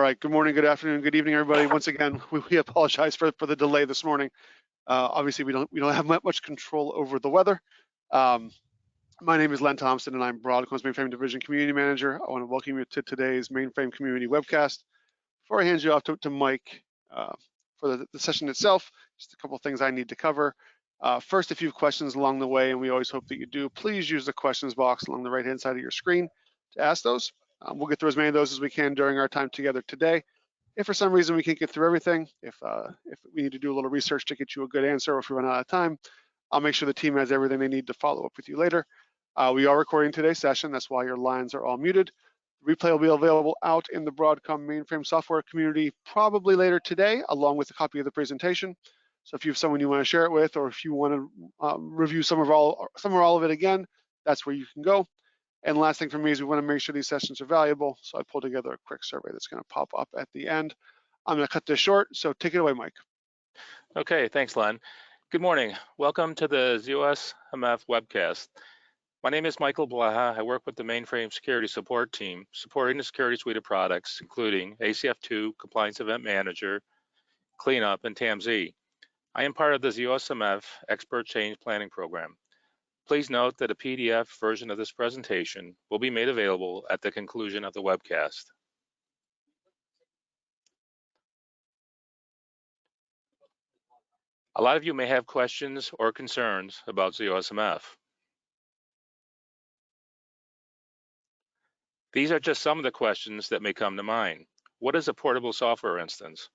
right, good morning, good afternoon, good evening, everybody. Once again, we apologize for the delay this morning. Obviously, we don't have much control over the weather. My name is Len Thompson, and I'm Broadcom's Mainframe Division Community Manager. I want to welcome you to today's Mainframe Community Webcast. Before I hand you off to Mike for the session itself, just a couple of things I need to cover. First, a few questions along the way, and we always hope that you do. Please use the questions box along the right-hand side of your screen to ask those. We'll get through as many of those as we can during our time together today. If for some reason we can't get through everything, if we need to do a little research to get you a good answer, or if we run out of time, I'll make sure the team has everything they need to follow up with you later. We are recording today's session. That's why your lines are all muted. The replay will be available out in the Broadcom Mainframe Software Community probably later today, along with a copy of the presentation. So if you have someone you want to share it with, or if you want to review some or all of it again, that's where you can go. And last thing for me is we want to make sure these sessions are valuable. So I pulled together a quick survey that's going to pop up at the end. I'm going to cut this short, so take it away, Mike. Okay, thanks, Len. Good morning. Welcome to the OSMF webcast. My name is Michael Blaha. I work with the Mainframe Security Support Team, supporting the security suite of products, including ACF2, Compliance Event Manager, Cleanup, and TAMZ. I am part of the OSMF Expert Change Planning Program. Please note that a PDF version of this presentation will be made available at the conclusion of the webcast. A lot of you may have questions or concerns about OSMF. These are just some of the questions that may come to mind. What is a portable software instance?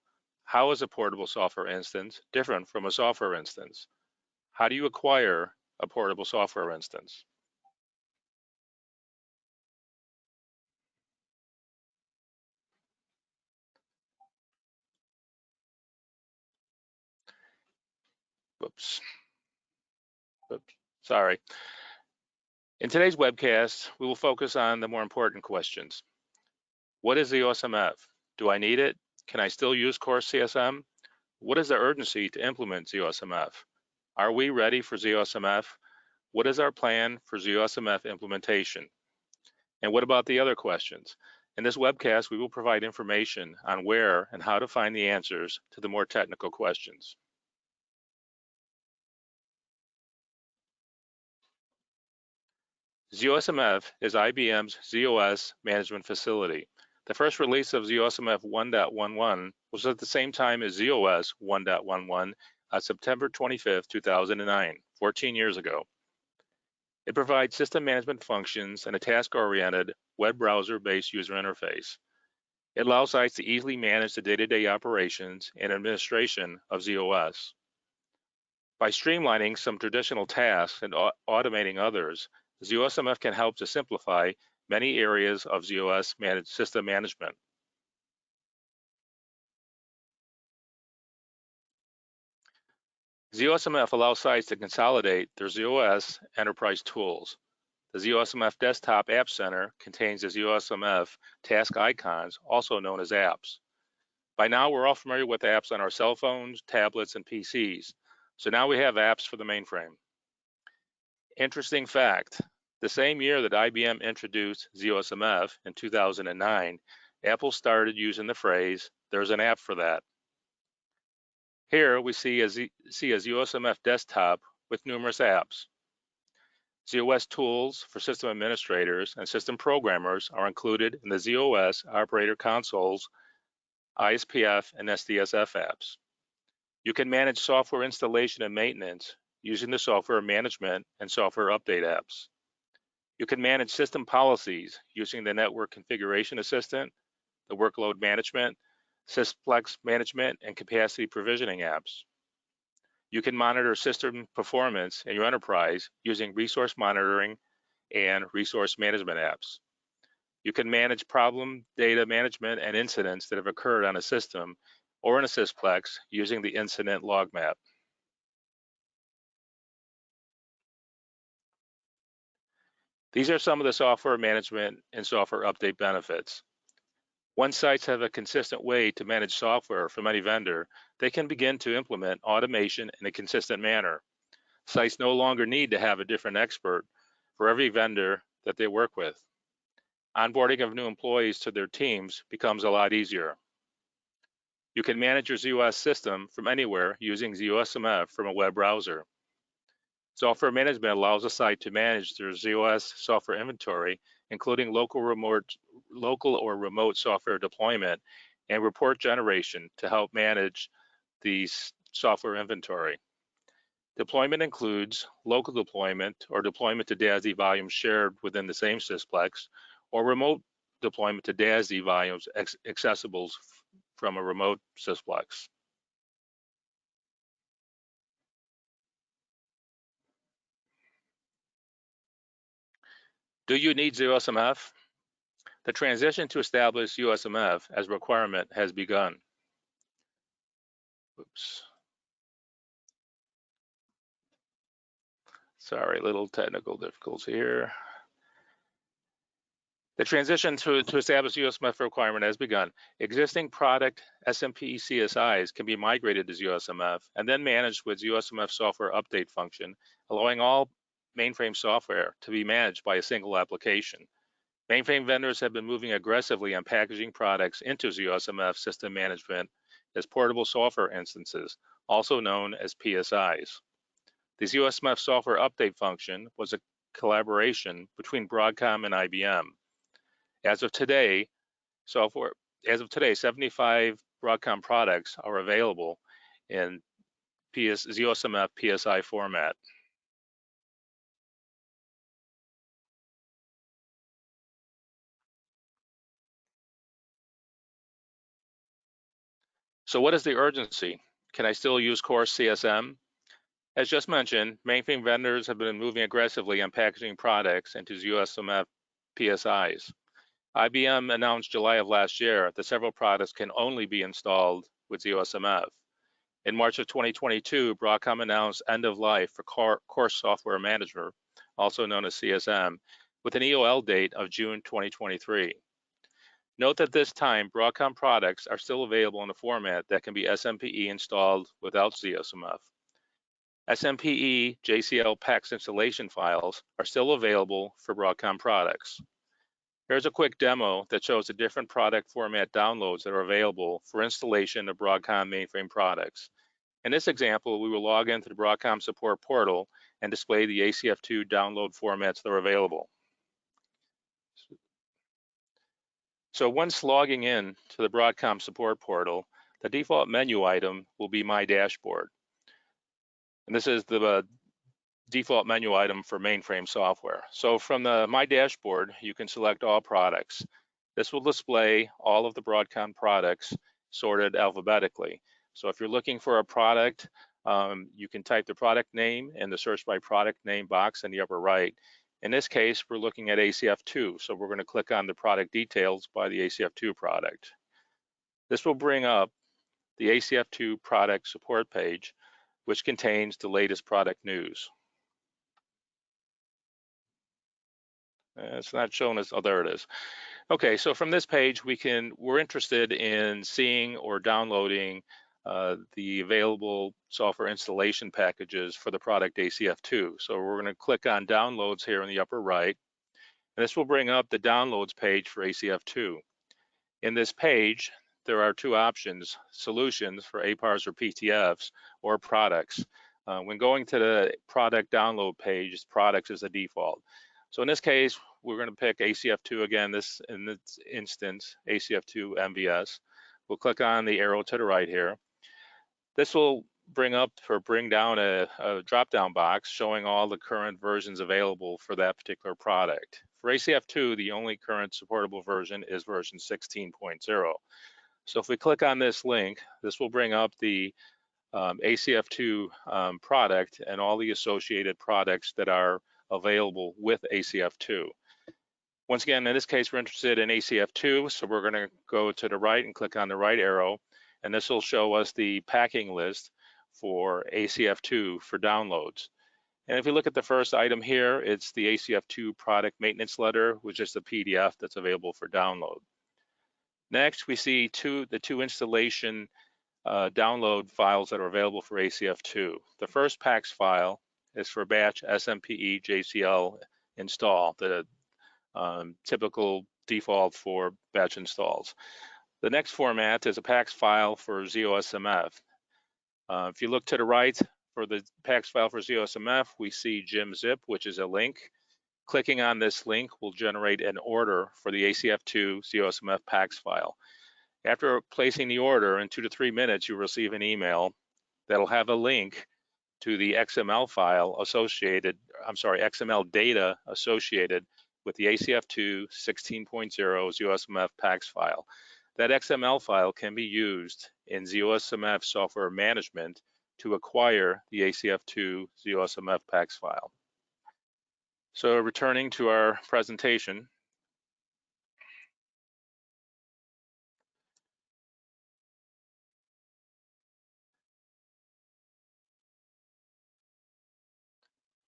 How is a portable software instance different from a software instance? How do you acquire a portable software instance? Whoops. Sorry. In today's webcast, we will focus on the more important questions. What is the OSMF? Do I need it? Can I still use Core CSM? What is the urgency to implement OSMF? Are we ready for OSMF? What is our plan for OSMF implementation? And what about the other questions? In this webcast, we will provide information on where and how to find the answers to the more technical questions. OSMF is IBM's ZOS management facility. The first release of OSMF 1.11 was at the same time as ZOS 1.11 on September 25, 2009, 14 years ago. It provides system management functions and a task-oriented web browser-based user interface. It allows sites to easily manage the day-to-day operations and administration of ZOS. By streamlining some traditional tasks and automating others, OSMF can help to simplify many areas of ZOS system management. OSMF allows sites to consolidate their ZOS enterprise tools. The OSMF Desktop App Center contains the OSMF task icons, also known as apps. By now, we're all familiar with apps on our cell phones, tablets, and PCs. So now we have apps for the mainframe. Interesting fact, the same year that IBM introduced OSMF in 2009, Apple started using the phrase, "There's an app for that." Here we see a OSMF desktop with numerous apps. ZOS tools for system administrators and system programmers are included in the ZOS operator consoles, ISPF, and SDSF apps. You can manage software installation and maintenance using the software management and software update apps. You can manage system policies using the Network Configuration Assistant, the Workload Management, Sysplex Management, and Capacity Provisioning apps. You can monitor system performance in your enterprise using Resource Monitoring and Resource Management apps. You can manage problem data management and incidents that have occurred on a system or in a Sysplex using the Incident Log Map. These are some of the software management and software update benefits. Once sites have a consistent way to manage software from any vendor, they can begin to implement automation in a consistent manner. Sites no longer need to have a different expert for every vendor that they work with. Onboarding of new employees to their teams becomes a lot easier. You can manage your ZOS system from anywhere using ZOSMF from a web browser. Software management allows a site to manage their ZOS software inventory, including local or remote software deployment and report generation to help manage the software inventory. Deployment includes local deployment or deployment to DASD volumes shared within the same sysplex, or remote deployment to DASD volumes accessible from a remote sysplex. Do you need ZOSMF? The transition to establish ZOSMF as a requirement has begun. Oops. Sorry, little technical difficulty here. The transition to establish ZOSMF requirement has begun. Existing product SMP CSIs can be migrated to ZOSMF and then managed with ZOSMF software update function, allowing all mainframe software to be managed by a single application. Mainframe vendors have been moving aggressively on packaging products into ZOSMF system management as portable software instances, also known as PSIs. The ZOSMF software update function was a collaboration between Broadcom and IBM. As of today, 75 Broadcom products are available in ZOSMF PSI format. So what is the urgency? Can I still use core CSM? As just mentioned, mainframe vendors have been moving aggressively on packaging products into ZOSMF PSIs. IBM announced July of last year that several products can only be installed with ZOSMF. In March of 2022, Broadcom announced end of life for Core Software Manager, also known as CSM, with an EOL date of June 2023. Note that this time, Broadcom products are still available in a format that can be SMPE installed without ZOSMF. SMPE JCL PACS installation files are still available for Broadcom products. Here's a quick demo that shows the different product format downloads that are available for installation of Broadcom mainframe products. In this example, we will log into the Broadcom support portal and display the ACF2 download formats that are available. So once logging in to the Broadcom support portal, the default menu item will be My Dashboard. And this is the default menu item for mainframe software. So from the My Dashboard, you can select all products. This will display all of the Broadcom products sorted alphabetically. So if you're looking for a product, you can type the product name in the search by product name box in the upper right. In this case, we're looking at ACF2, so we're going to click on the product details by the ACF2 product. This will bring up the ACF2 product support page, which contains the latest product news. It's not showing us, oh, there it is. Okay, so from this page, we're interested in seeing or downloading the available software installation packages for the product ACF2. So we're going to click on downloads here in the upper right, and this will bring up the downloads page for ACF2. In this page, there are two options: solutions for APARs or PTFs, or products. When going to the product download page, products is the default. So in this case, we're going to pick ACF2 again, in this instance, ACF2 MVS. We'll click on the arrow to the right here. This will bring down a drop-down box showing all the current versions available for that particular product. For ACF2, the only current supportable version is version 16.0. So if we click on this link, this will bring up the ACF2 product and all the associated products that are available with ACF2. Once again, in this case, we're interested in ACF2, so we're going to go to the right and click on the right arrow, and this will show us the packing list for ACF2 for downloads. And if you look at the first item here, it's the ACF2 product maintenance letter, which is the PDF that's available for download. Next, we see the two installation download files that are available for ACF2. The first PACS file is for batch SMPE JCL install, the typical default for batch installs. The next format is a PAX file for ZOSMF. If you look to the right for the PAX file for ZOSMF, we see GimZip, which is a link. Clicking on this link will generate an order for the ACF2 ZOSMF PAX file. After placing the order, in 2 to 3 minutes, you'll receive an email that'll have a link to the XML data associated with the ACF2 16.0 ZOSMF PAX file. That XML file can be used in ZOSMF software management to acquire the ACF2 ZOSMF PAX file. So returning to our presentation,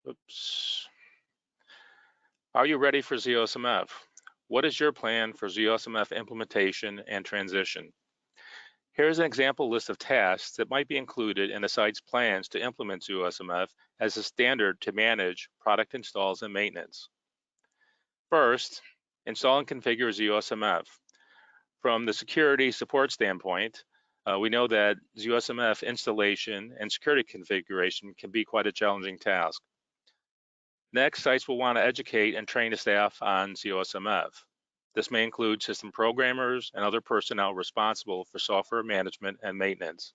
oops. Are you ready for ZOSMF? What is your plan for ZOSMF implementation and transition? Here's an example list of tasks that might be included in a site's plans to implement ZOSMF as a standard to manage product installs and maintenance. First, install and configure ZOSMF. From the security support standpoint, we know that ZOSMF installation and security configuration can be quite a challenging task. Next, sites will want to educate and train the staff on ZOSMF. This may include system programmers and other personnel responsible for software management and maintenance.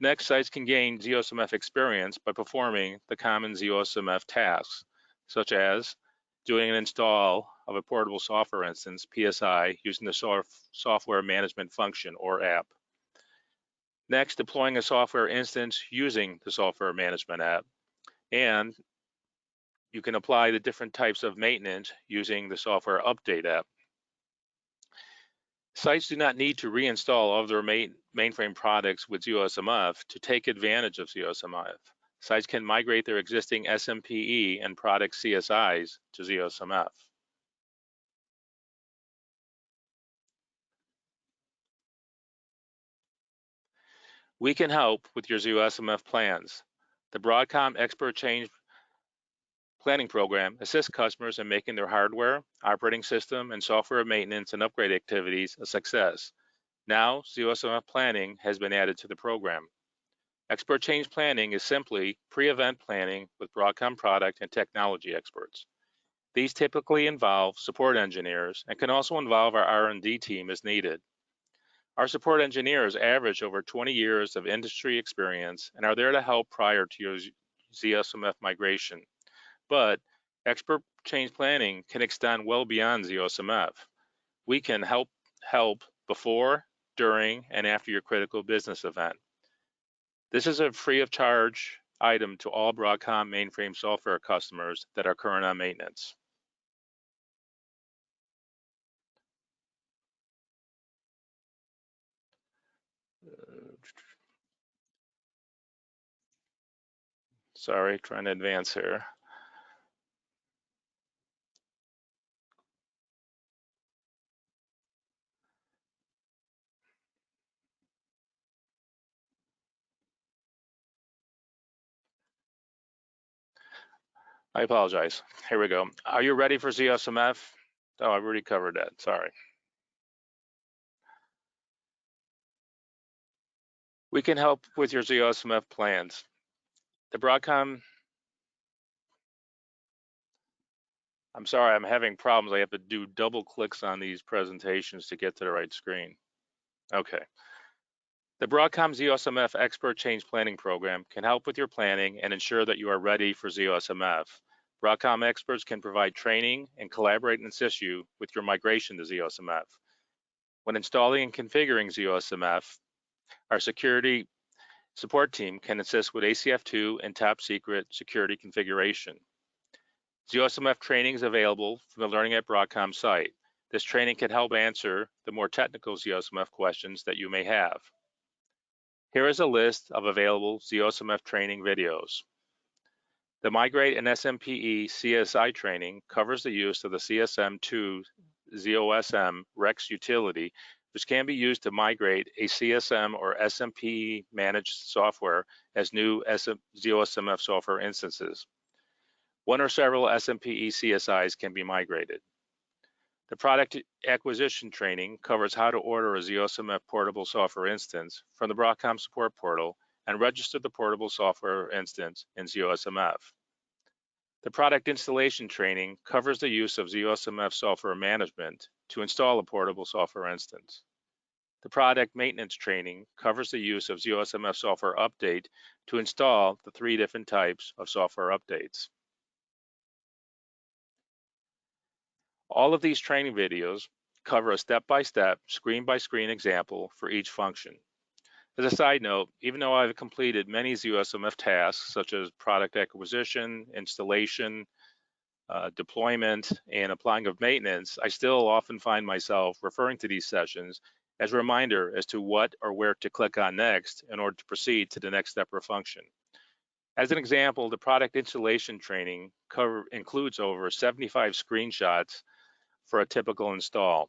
Next, sites can gain ZOSMF experience by performing the common ZOSMF tasks, such as doing an install of a portable software instance, PSI, using the software management function or app. Next, deploying a software instance using the software management app. And you can apply the different types of maintenance using the software update app. Sites do not need to reinstall all of their mainframe products with ZOSMF to take advantage of ZOSMF. Sites can migrate their existing SMPE and product CSIs to ZOSMF. We can help with your ZOSMF plans. The Broadcom Expert Change Planning Program assists customers in making their hardware, operating system, and software maintenance and upgrade activities a success. Now, ZOSMF planning has been added to the program. Expert Change Planning is simply pre-event planning with Broadcom product and technology experts. These typically involve support engineers and can also involve our R&D team as needed. Our support engineers average over 20 years of industry experience and are there to help prior to your ZOSMF migration. But expert change planning can extend well beyond ZOSMF. We can help before, during, and after your critical business event. This is a free of charge item to all Broadcom mainframe software customers that are current on maintenance. Sorry, trying to advance here. I apologize. Here we go. Are you ready for ZOSMF? Oh, I've already covered that. Sorry. We can help with your ZOSMF plans. The Broadcom, I'm sorry, I'm having problems. I have to do double clicks on these presentations to get to the right screen. Okay. The Broadcom ZOSMF Expert Change Planning Program can help with your planning and ensure that you are ready for ZOSMF. Broadcom experts can provide training and collaborate and assist you with your migration to ZOSMF. When installing and configuring ZOSMF, our security support team can assist with ACF2 and top secret security configuration. ZOSMF training is available from the Learning at Broadcom site. This training can help answer the more technical ZOSMF questions that you may have. Here is a list of available ZOSMF training videos. The Migrate and SMPE CSI training covers the use of the CSM2 ZOSM REX utility, which can be used to migrate a CSM or SMPE managed software as new ZOSMF software instances. One or several SMPE CSIs can be migrated. The product acquisition training covers how to order a ZOSMF portable software instance from the Broadcom support portal and register the portable software instance in ZOSMF. The product installation training covers the use of ZOSMF software management to install a portable software instance. The product maintenance training covers the use of ZOSMF software update to install the 3 different types of software updates. All of these training videos cover a step-by-step, screen-by-screen example for each function. As a side note, even though I've completed many ZOSMF tasks such as product acquisition, installation, deployment, and applying of maintenance, I still often find myself referring to these sessions as a reminder as to what or where to click on next in order to proceed to the next step or function. As an example, the product installation training includes over 75 screenshots for a typical install.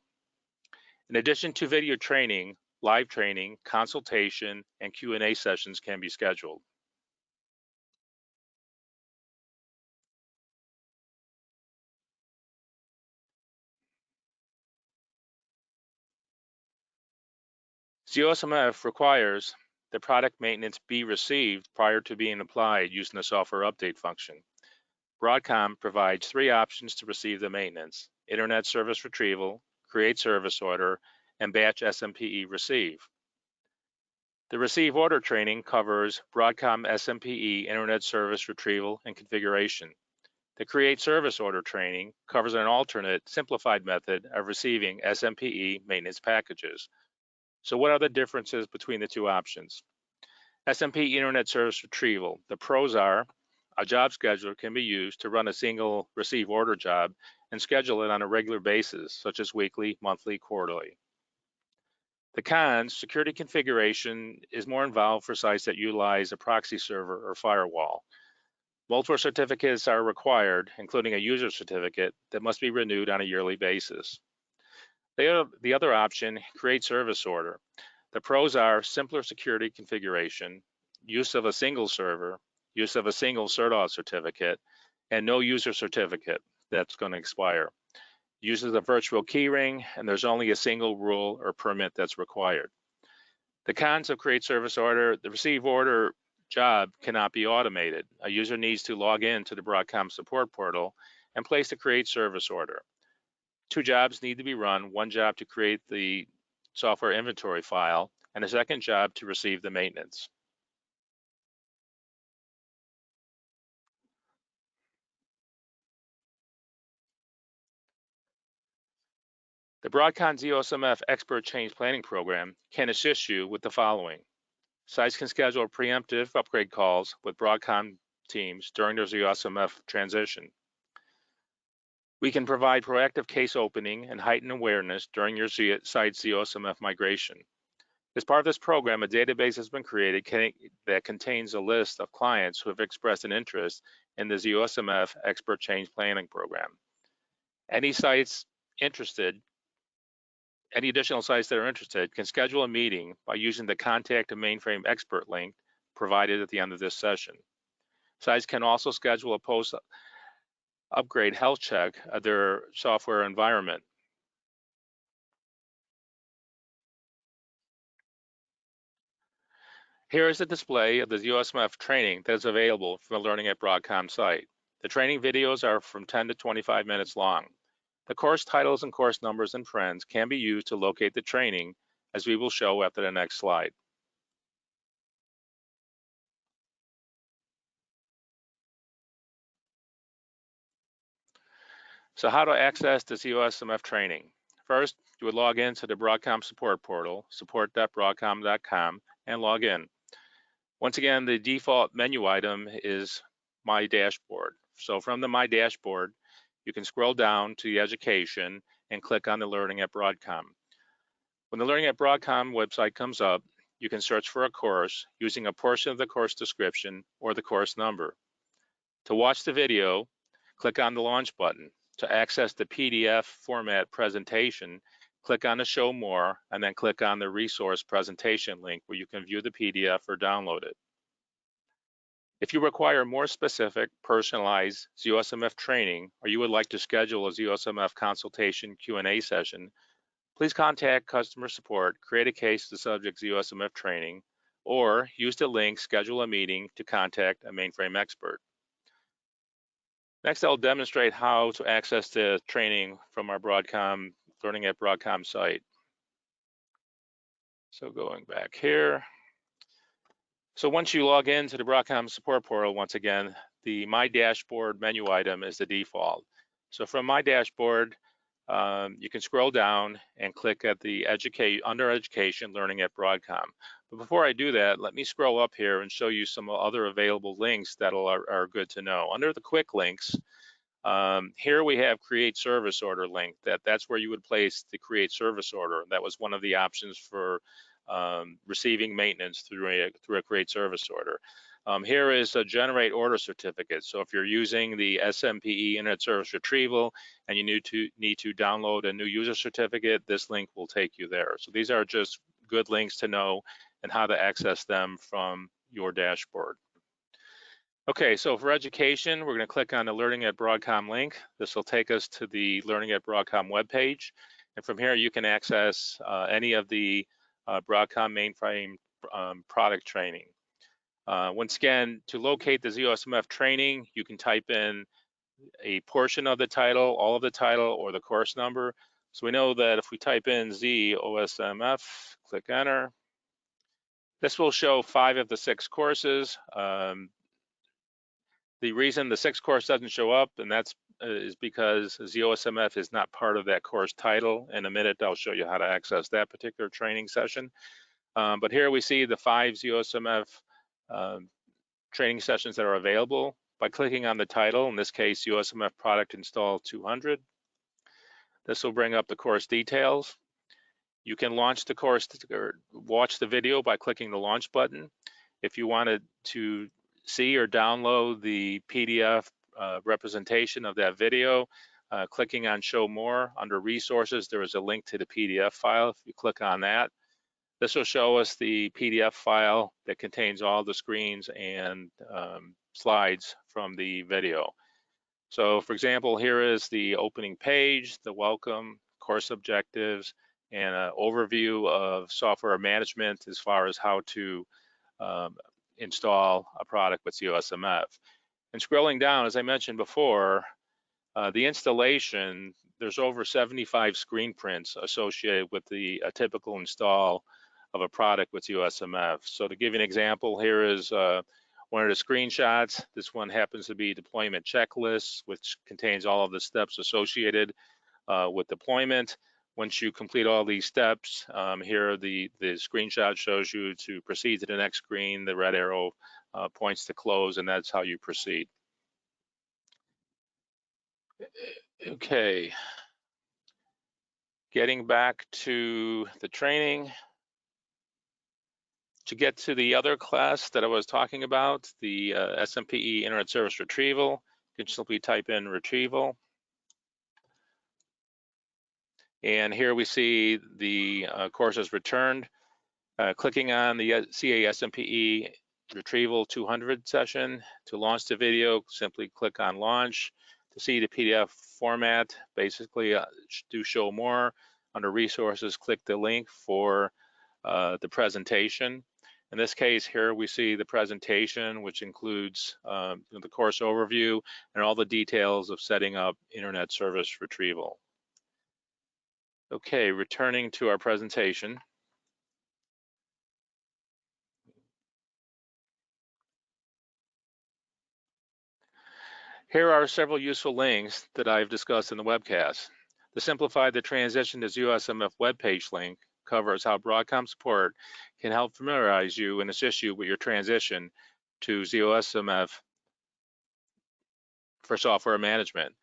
In addition to video training, live training, consultation, and Q&A sessions can be scheduled. ZOSMF requires the product maintenance be received prior to being applied using the software update function. Broadcom provides 3 options to receive the maintenance: Internet Service Retrieval, Create Service Order, and Batch SMPE Receive. The Receive Order training covers Broadcom SMPE Internet Service Retrieval and Configuration. The Create Service Order training covers an alternate, simplified method of receiving SMPE maintenance packages. So what are the differences between the 2 options? SMPE Internet Service Retrieval. The pros are a job scheduler can be used to run a single receive order job and schedule it on a regular basis, such as weekly, monthly, quarterly. The cons, security configuration is more involved for sites that utilize a proxy server or firewall. Multiple certificates are required, including a user certificate that must be renewed on a yearly basis. The other option, Create Service Order. The pros are simpler security configuration, use of a single server, use of a single CertAuth certificate, and no user certificate that's going to expire. Uses a virtual keyring, and there's only a single rule or permit that's required. The cons of Create Service Order: the receive order job cannot be automated. A user needs to log in to the Broadcom support portal and place the Create Service Order. 2 jobs need to be run: 1 job to create the software inventory file, and a second job to receive the maintenance. The Broadcom ZOSMF Expert Change Planning Program can assist you with the following. Sites can schedule preemptive upgrade calls with Broadcom teams during their ZOSMF transition. We can provide proactive case opening and heightened awareness during your site's ZOSMF migration. As part of this program, a database has been created that contains a list of clients who have expressed an interest in the ZOSMF Expert Change Planning Program. Any additional sites that are interested can schedule a meeting by using the Contact a Mainframe Expert link provided at the end of this session. Sites can also schedule a post-upgrade health check of their software environment. Here is a display of the ZOSMF training that is available from the Learning at Broadcom site. The training videos are from 10 to 25 minutes long. The course titles and course numbers and trends can be used to locate the training, as we will show after the next slide. So how to access the ZOSMF training? First, you would log in to the Broadcom support portal, support.broadcom.com, and log in. Once again, the default menu item is My Dashboard. So from the My Dashboard, you can scroll down to the Education and click on the Learning at Broadcom. When the Learning at Broadcom website comes up, you can search for a course using a portion of the course description or the course number. To watch the video, click on the Launch button. To access the PDF format presentation, click on the Show More and then click on the Resource Presentation link where you can view the PDF or download it. If you require more specific, personalized ZOSMF training, or you would like to schedule a ZOSMF consultation Q&A session, please contact customer support, create a case to the subject ZOSMF training, or use the link, schedule a meeting to contact a mainframe expert. Next, I'll demonstrate how to access the training from our Broadcom Learning at Broadcom site. So going back here. So once you log into the Broadcom support portal, once again, the My Dashboard menu item is the default. So from My Dashboard, you can scroll down and click at the under Education, Learning at Broadcom. But before I do that, let me scroll up here and show you some other available links that are good to know. Under the quick links, here we have Create Service Order link. That's where you would place the Create Service Order. That was one of the options for receiving maintenance through a Create Service Order. Here is a Generate Order Certificate. So if you're using the SMPE Internet Service Retrieval and you need to download a new user certificate, this link will take you there. So these are just good links to know and how to access them from your dashboard. Okay, so for education, we're going to click on the Learning at Broadcom link. This will take us to the Learning at Broadcom webpage. And from here, you can access any of the Broadcom Mainframe product training. Once again, to locate the ZOSMF training, you can type in a portion of the title, all of the title, or the course number. So we know that if we type in ZOSMF, click enter, this will show 5 of the 6 courses. The reason the 6th course doesn't show up, and that's is because ZOSMF is not part of that course title. In a minute, I'll show you how to access that particular training session. But here we see the 5 ZOSMF training sessions that are available. By clicking on the title, in this case, ZOSMF Product Install 200, this will bring up the course details. You can launch the course or watch the video by clicking the launch button. If you wanted to see or download the PDF representation of that video, clicking on Show More under Resources, there is a link to the PDF file. If you click on that, this will show us the PDF file that contains all the screens and slides from the video. So for example, here is the opening page, the welcome, course objectives, and an overview of software management as far as how to install a product with ZOSMF. And scrolling down, as I mentioned before, the installation, there's over 75 screen prints associated with a typical install of a product with ZOSMF. So to give you an example, here is one of the screenshots. This one happens to be deployment checklist, which contains all of the steps associated with deployment. Once you complete all these steps, here the screenshot shows you to proceed to the next screen. The red arrow points to close, and that's how you proceed. Okay, getting back to the training. To get to the other class that I was talking about, the SMPE Internet Service Retrieval, you can simply type in retrieval. And here we see the courses returned. Clicking on the CA SMPE Retrieval 200 session to launch the video, simply click on Launch. To see the PDF format, basically do Show More. Under Resources, click the link for the presentation. In this case here, we see the presentation, which includes the course overview and all the details of setting up Internet Service Retrieval. Okay, returning to our presentation. Here are several useful links that I've discussed in the webcast. The Simplify the Transition to ZOSMF webpage link covers how Broadcom support can help familiarize you and assist you with your transition to ZOSMF for software management.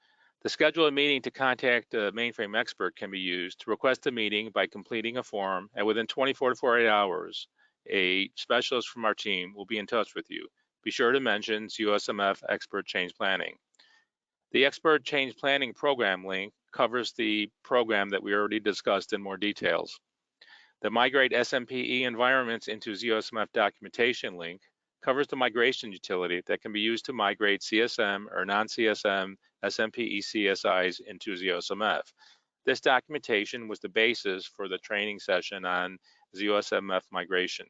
The schedule a meeting to contact a mainframe expert can be used to request a meeting by completing a form, and within 24 to 48 hours, a specialist from our team will be in touch with you. Be sure to mention ZOSMF Expert Change Planning. The Expert Change Planning program link covers the program that we already discussed in more details. The Migrate SMPE Environments into ZOSMF Documentation link covers the migration utility that can be used to migrate CSM or non-CSM SMP ECSIs into ZOSMF. This documentation was the basis for the training session on ZOSMF migration.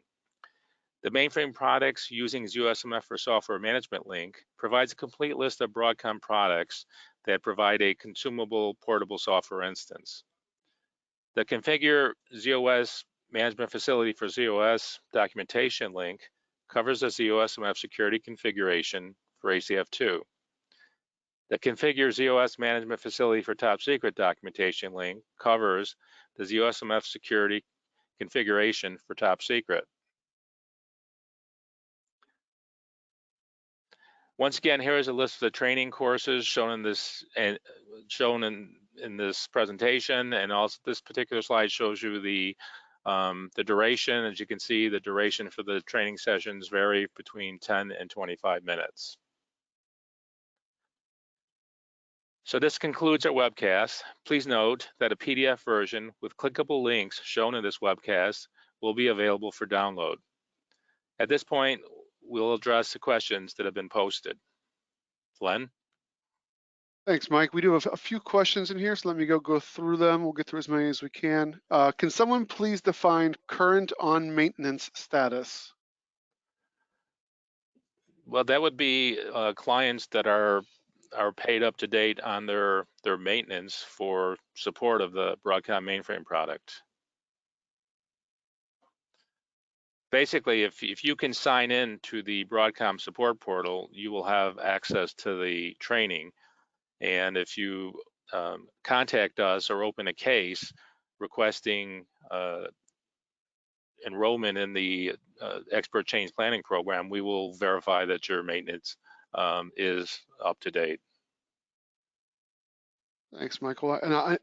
The mainframe products using ZOSMF for software management link provides a complete list of Broadcom products that provide a consumable portable software instance. The Configure ZOS Management Facility for ZOS documentation link covers the ZOSMF security configuration for ACF2. The Configure ZOS Management Facility for Top Secret documentation link covers the ZOSMF security configuration for Top Secret. Once again, here is a list of the training courses shown in this in this presentation, and also this particular slide shows you the duration. As you can see, the duration for the training sessions vary between 10 and 25 minutes. So this concludes our webcast. Please note that a PDF version with clickable links shown in this webcast will be available for download. At this point, we'll address the questions that have been posted. Len? Thanks, Mike. We do have a few questions in here, so let me go through them. We'll get through as many as we can. Can someone please define current on maintenance status? Well, that would be clients that are paid up to date on their maintenance for support of the Broadcom mainframe product. Basically, if you can sign in to the Broadcom support portal, you will have access to the training. And if you contact us or open a case requesting enrollment in the expert change planning program, we will verify that your maintenance is up to date. Thanks, Michael. And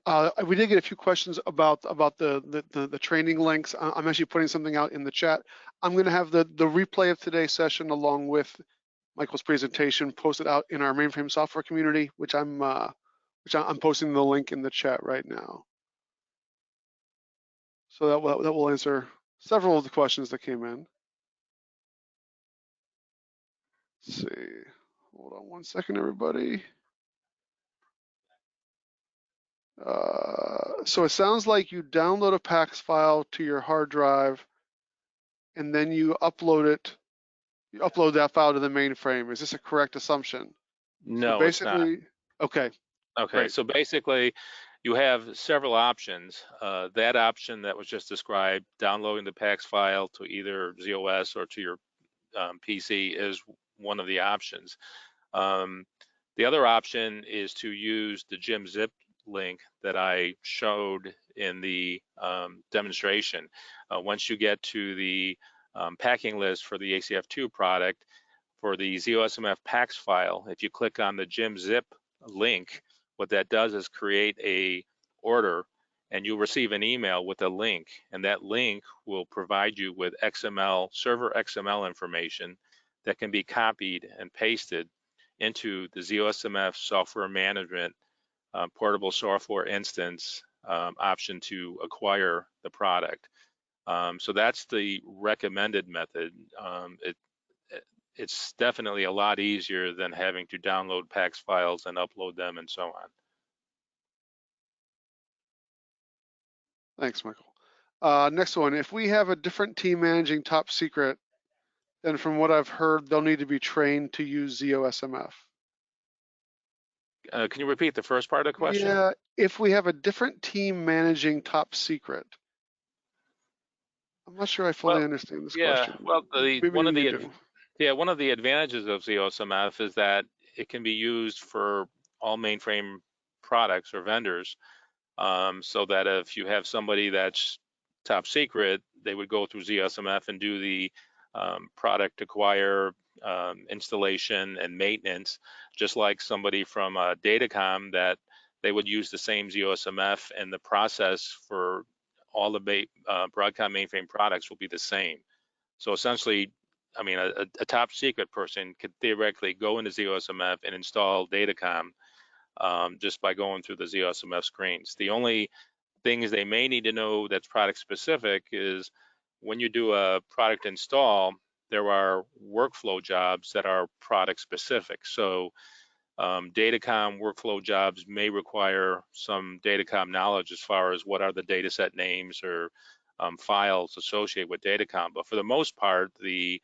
we did get a few questions about the training links. I'm actually putting something out in the chat. I'm going to have the replay of today's session along with Michael's presentation posted out in our mainframe software community, which I'm posting the link in the chat right now. So that will answer several of the questions that came in. Let's see. Hold on one second, everybody. So it sounds like you download a PAX file to your hard drive, and then you upload it. You upload that file to the mainframe. Is this a correct assumption? No, so it's not. Okay. Okay, Great. so basically, you have several options. That option that was just described, downloading the PAX file to either ZOS or to your PC, is one of the options. The other option is to use the GIM-zip link that I showed in the demonstration. Once you get to the packing list for the ACF2 product, for the ZOSMF PAX file, if you click on the GIM-zip link, what that does is create a order, and you'll receive an email with a link, and that link will provide you with XML, server XML information that can be copied and pasted into the ZOSMF software management portable software instance option to acquire the product. So that's the recommended method. It's definitely a lot easier than having to download PAX files and upload them and so on. Thanks, Michael. Next one. If we have a different team managing top secret, then from what I've heard, they'll need to be trained to use ZOSMF. Can you repeat the first part of the question? Yeah, if we have a different team managing top secret. I'm not sure I fully understand this question. Well, one of the advantages of ZOSMF is that it can be used for all mainframe products or vendors, so that if you have somebody that's top secret, they would go through ZOSMF and do the product acquire, installation, and maintenance, just like somebody from Datacom, that they would use the same ZOSMF, and the process for all the Broadcom mainframe products will be the same. So essentially, I mean, a top secret person could theoretically go into ZOSMF and install Datacom just by going through the ZOSMF screens. The only things they may need to know that's product specific is when you do a product install, there are workflow jobs that are product specific. So datacom workflow jobs may require some datacom knowledge as far as what are the data set names or files associated with datacom. But for the most part, the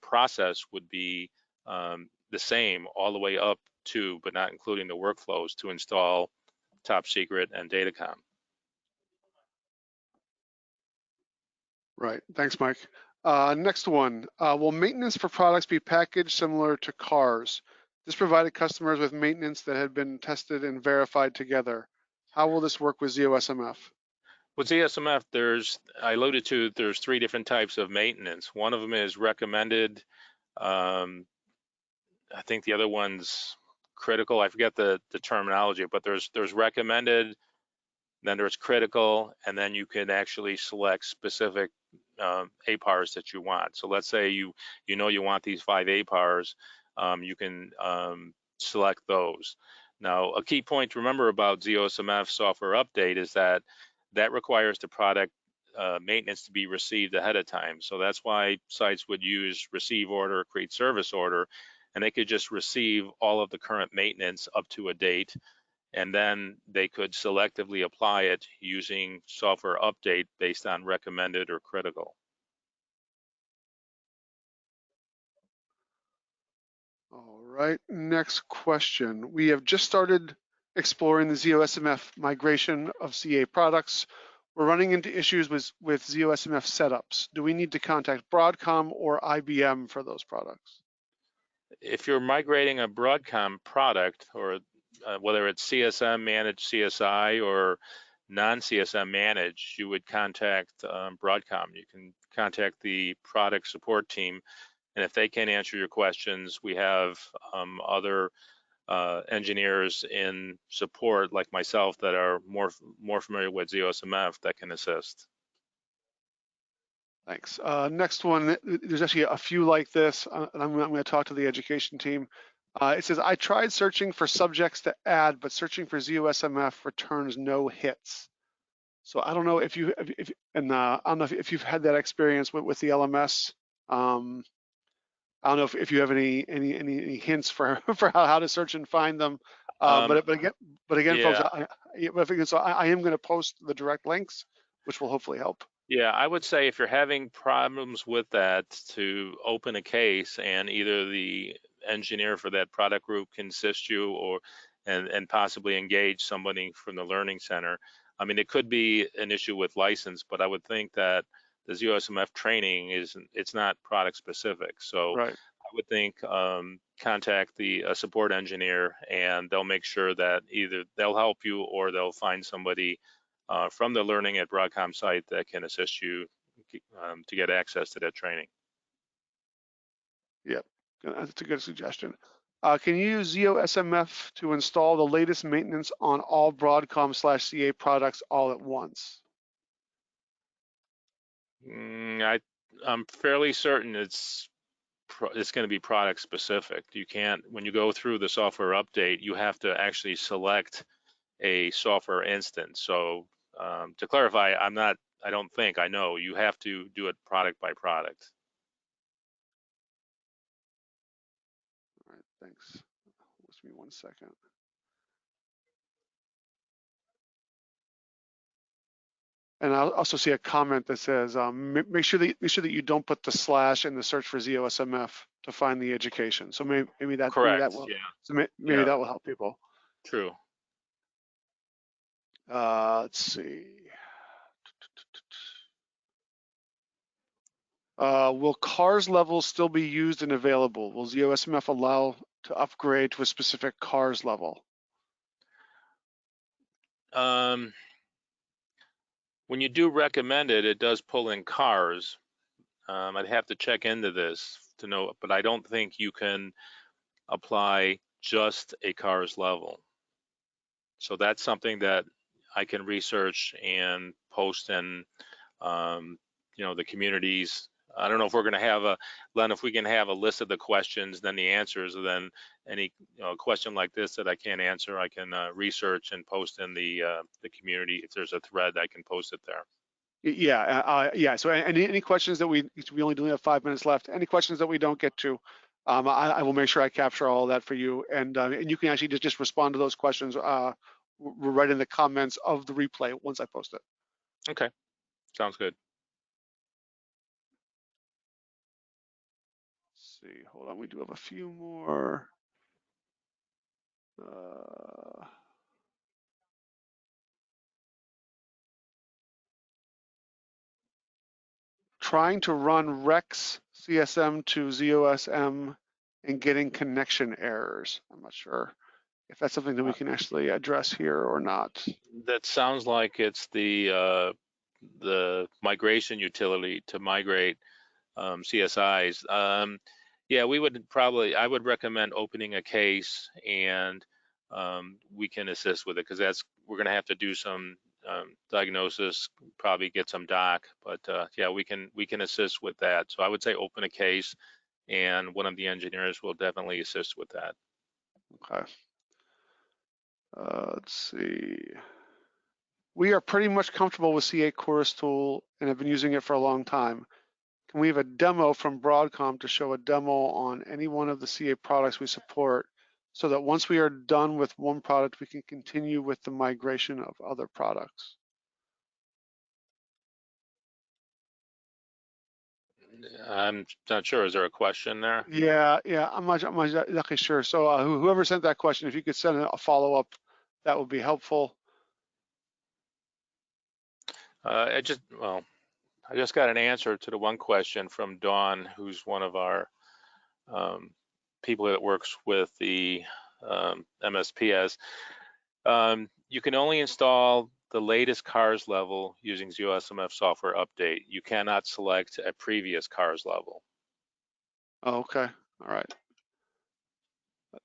process would be the same all the way up to, but not including the workflows to install top secret and datacom. Right. Thanks, Mike. Next one. Will maintenance for products be packaged similar to cars? This provided customers with maintenance that had been tested and verified together. How will this work with ZOSMF? With ZSMF, I alluded to, there's 3 different types of maintenance. One of them is recommended. I think the other one's critical. I forget the terminology, but there's recommended, then there's critical, and then you can actually select specific APARs that you want. So let's say you know you want these 5 APARs, you can select those. Now, a key point to remember about ZOSMF software update is that requires the product maintenance to be received ahead of time. So that's why sites would use receive order, create service order, and they could just receive all of the current maintenance up to a date, and then they could selectively apply it using software update based on recommended or critical. All right, next question. We have just started exploring the ZOSMF migration of CA products. We're running into issues with ZOSMF setups. Do we need to contact Broadcom or IBM for those products? If you're migrating a Broadcom product, or whether it's CSM managed CSI or non-CSM managed, you would contact Broadcom. You can contact the product support team, and if they can't answer your questions, we have other engineers in support like myself that are more familiar with ZOSMF that can assist. Thanks. Next one, there's actually a few like this, and I'm going to talk to the education team. It says, I tried searching for subjects to add, but searching for ZOSMF returns no hits. So I don't know if you, I don't know if you've had that experience with the LMS. I don't know if you have any hints for how to search and find them. But again, yeah. folks, so I am going to post the direct links, which will hopefully help. Yeah, I would say if you're having problems with that, to open a case, and either the engineer for that product group can assist you, or and possibly engage somebody from the learning center. I mean, it could be an issue with license, but I would think that the ZOSMF training it's not product specific. So Right. I would think contact the support engineer, and they'll make sure that either they'll help you or they'll find somebody from the Learning at Broadcom site that can assist you to get access to that training. Yep, that's a good suggestion. Can you use ZOSMF to install the latest maintenance on all Broadcom/CA products all at once? I'm fairly certain it's going to be product specific. You can't, when you go through the software update, you have to actually select a software instance. So to clarify, I don't think, I know you have to do it product by product. All right, thanks. Just give me 1 second. And I also see a comment that says, make sure that you don't put the slash in the search for ZOSMF to find the education. So maybe that will. Yeah. So maybe that will help people. True. Let's see. Will CARS levels still be used and available? Will ZOSMF allow to upgrade to a specific CARS level? When you do recommend it, it does pull in CARS. I'd have to check into this to know, but I don't think you can apply just a CARS level. So that's something that I can research and post in, the communities. I don't know if we're going to have Len, if we can have a list of the questions, then the answers, and then any question like this that I can't answer, I can research and post in the community. If there's a thread, I can post it there. Yeah. So any questions that we only do have 5 minutes left. Any questions that we don't get to, I will make sure I capture all of that for you, and you can actually just respond to those questions right in the comments of the replay once I post it. Okay, sounds good. Let's see, hold on, we do have a few more. Trying to run Rex CSM to ZOSM and getting connection errors. I'm not sure if that's something that we can actually address here or not. That sounds like it's the migration utility to migrate CSIs. Yeah, I would recommend opening a case, and we can assist with it, because we're going to have to do some diagnosis, probably get some doc, but yeah, we can assist with that. So I would say open a case, and one of the engineers will definitely assist with that. Okay. Let's see. We are pretty much comfortable with C8 Chorus tool and have been using it for a long time. Can we have a demo from Broadcom to show a demo on any one of the C8 products we support, so that once we are done with one product, we can continue with the migration of other products? I'm not sure. Is there a question there? Yeah, I'm not exactly sure. So whoever sent that question, if you could send a follow-up, that would be helpful. I just got an answer to the one question from Dawn, who's one of our people that works with the MSPS. You can only install the latest CARS level using OSMF software update. You cannot select a previous CARS level. Oh, okay, all right.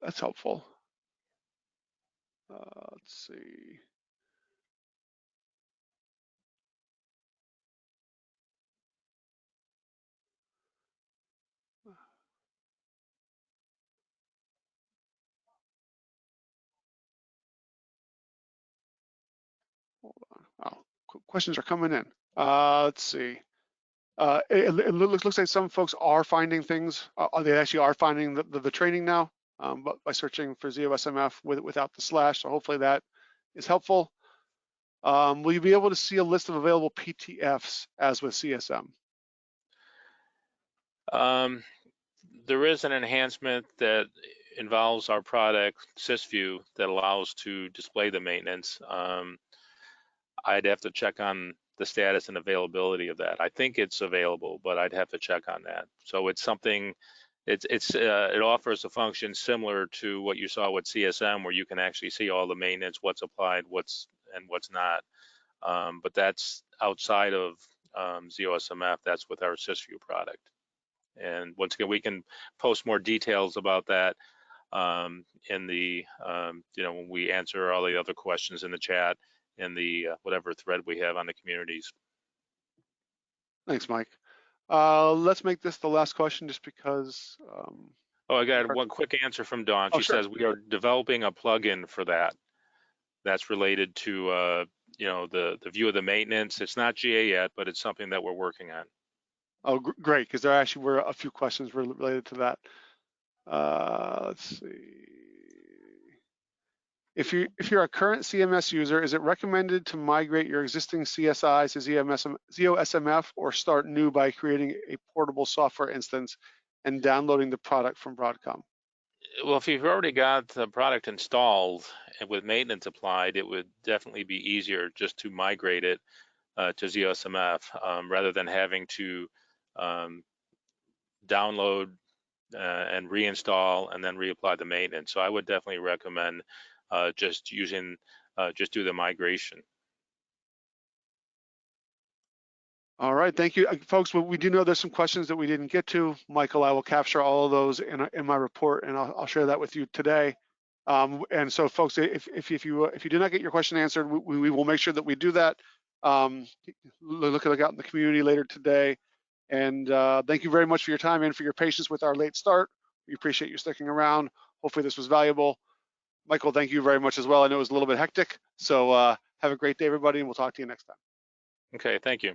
That's helpful. Let's see. Hold on. Oh, questions are coming in. Let's see. It looks like some folks are finding things. They actually are finding the training now, but by searching for ZOSMF without the slash. So hopefully that is helpful. Will you be able to see a list of available PTFs as with CSM? There is an enhancement that involves our product SysView that allows to display the maintenance. I'd have to check on the status and availability of that. I think it's available, but I'd have to check on that. So it's something, it offers a function similar to what you saw with CSM, where you can actually see all the maintenance, what's applied, what's not. But that's outside of ZOSMF. That's with our SysView product. And once again, we can post more details about that in the, when we answer all the other questions in the chat, in the whatever thread we have on the communities. Thanks, Mike. Let's make this the last question, just because. I got one quick answer from Dawn. She says we are developing a plugin for that. That's related to the view of the maintenance. It's not GA yet, but it's something that we're working on. Oh, great, because there actually were a few questions related to that. Let's see. If you're a current CMS user, is it recommended to migrate your existing CSI to ZOSMF, or start new by creating a portable software instance and downloading the product from Broadcom? Well, if you've already got the product installed and with maintenance applied, it would definitely be easier just to migrate it to ZOSMF rather than having to download and reinstall and then reapply the maintenance. So I would definitely recommend just do the migration. All right, thank you, folks. We do know there's some questions that we didn't get to. Michael, I will capture all of those in my report, and I'll share that with you today. And so, folks, if you do not get your question answered, we will make sure that we do that. Look out in the community later today. And thank you very much for your time and for your patience with our late start. We appreciate you sticking around. Hopefully this was valuable. Michael, thank you very much as well. I know it was a little bit hectic. So have a great day, everybody, and we'll talk to you next time. Okay, thank you.